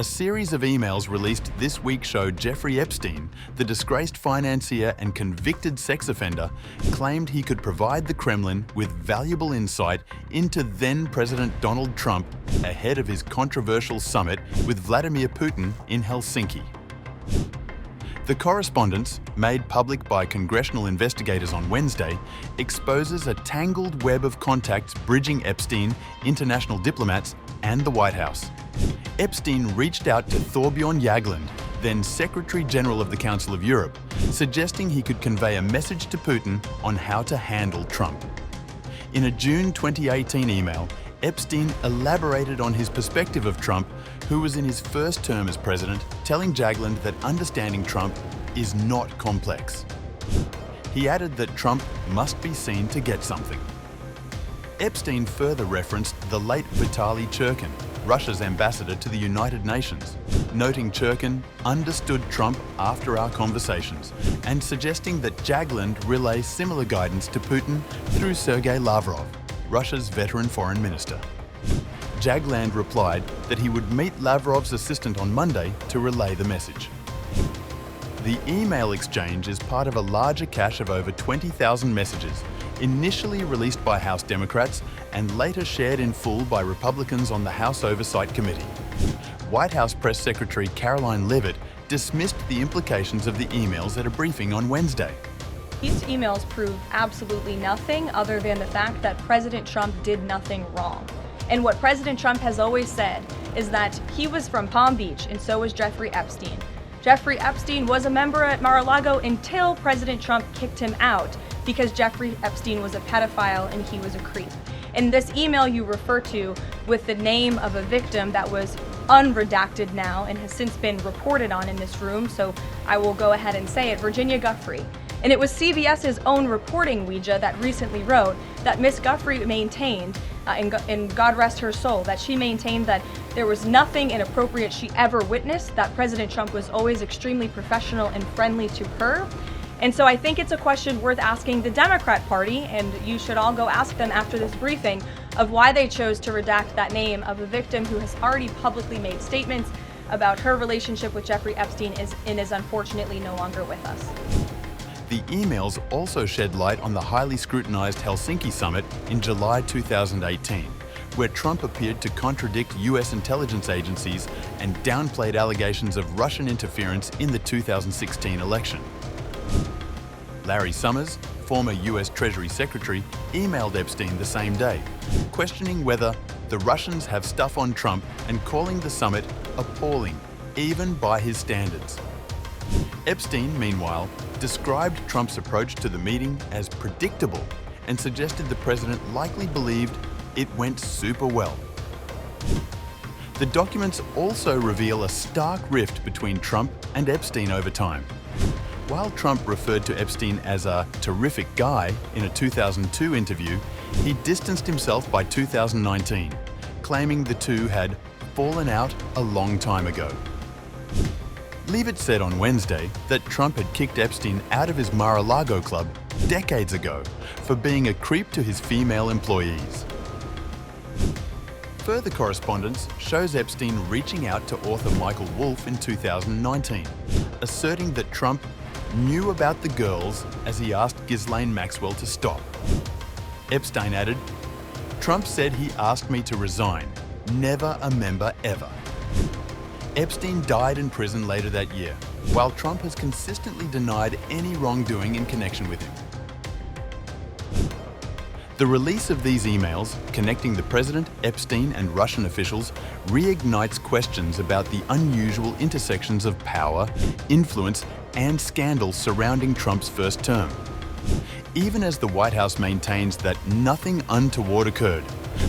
A series of emails released this week showed Jeffrey Epstein, the disgraced financier and convicted sex offender, claimed he could provide the Kremlin with valuable insight into then-President Donald Trump ahead of his controversial summit with Vladimir Putin in Helsinki. The correspondence, made public by congressional investigators on Wednesday, exposes a tangled web of contacts bridging Epstein, international diplomats, and the White House. Epstein reached out to Thorbjorn Jagland, then Secretary General of the Council of Europe, suggesting he could convey a message to Putin on how to handle Trump. In a June 2018 email, Epstein elaborated on his perspective of Trump, who was in his first term as president, telling Jagland that understanding Trump is not complex. He added that Trump must be seen to get something. Epstein further referenced the late Vitaly Churkin, Russia's ambassador to the United Nations, noting Churkin understood Trump after our conversations and suggesting that Jagland relay similar guidance to Putin through Sergei Lavrov, Russia's veteran foreign minister. Jagland replied that he would meet Lavrov's assistant on Monday to relay the message. The email exchange is part of a larger cache of over 20,000 messages, initially released by House Democrats and later shared in full by Republicans on the House Oversight Committee. White House Press Secretary Caroline Leavitt dismissed the implications of the emails at a briefing on Wednesday. These emails prove absolutely nothing other than the fact that President Trump did nothing wrong. And what President Trump has always said is that he was from Palm Beach and so was Jeffrey Epstein. Jeffrey Epstein was a member at Mar-a-Lago until President Trump kicked him out because Jeffrey Epstein was a pedophile and he was a creep. In this email you refer to with the name of a victim that was unredacted now and has since been reported on in this room, so I will go ahead and say it, Virginia Giuffre. And it was CBS's own reporting, Ouija, that recently wrote that Miss Giuffre maintained, and God rest her soul, that she maintained that there was nothing inappropriate she ever witnessed, that President Trump was always extremely professional and friendly to her. And so I think it's a question worth asking the Democrat Party, and you should all go ask them after this briefing, of why they chose to redact that name of a victim who has already publicly made statements about her relationship with Jeffrey Epstein and is unfortunately no longer with us. The emails also shed light on the highly scrutinized Helsinki summit in July 2018, where Trump appeared to contradict US intelligence agencies and downplayed allegations of Russian interference in the 2016 election. Larry Summers, former US Treasury Secretary, emailed Epstein the same day, questioning whether the Russians have stuff on Trump and calling the summit appalling, even by his standards. Epstein, meanwhile, described Trump's approach to the meeting as predictable and suggested the president likely believed it went super well. The documents also reveal a stark rift between Trump and Epstein over time. While Trump referred to Epstein as a terrific guy in a 2002 interview, he distanced himself by 2019, claiming the two had fallen out a long time ago. Leavitt said on Wednesday that Trump had kicked Epstein out of his Mar-a-Lago club decades ago for being a creep to his female employees. Further correspondence shows Epstein reaching out to author Michael Wolff in 2019, asserting that Trump knew about the girls as he asked Ghislaine Maxwell to stop. Epstein added, "Trump said he asked me to resign, never a member ever." Epstein died in prison later that year, while Trump has consistently denied any wrongdoing in connection with him. The release of these emails, connecting the president, Epstein, and Russian officials, reignites questions about the unusual intersections of power, influence, and scandal surrounding Trump's first term. Even as the White House maintains that nothing untoward occurred,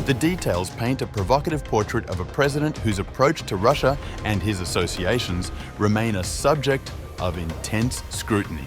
the details paint a provocative portrait of a president whose approach to Russia and his associations remain a subject of intense scrutiny.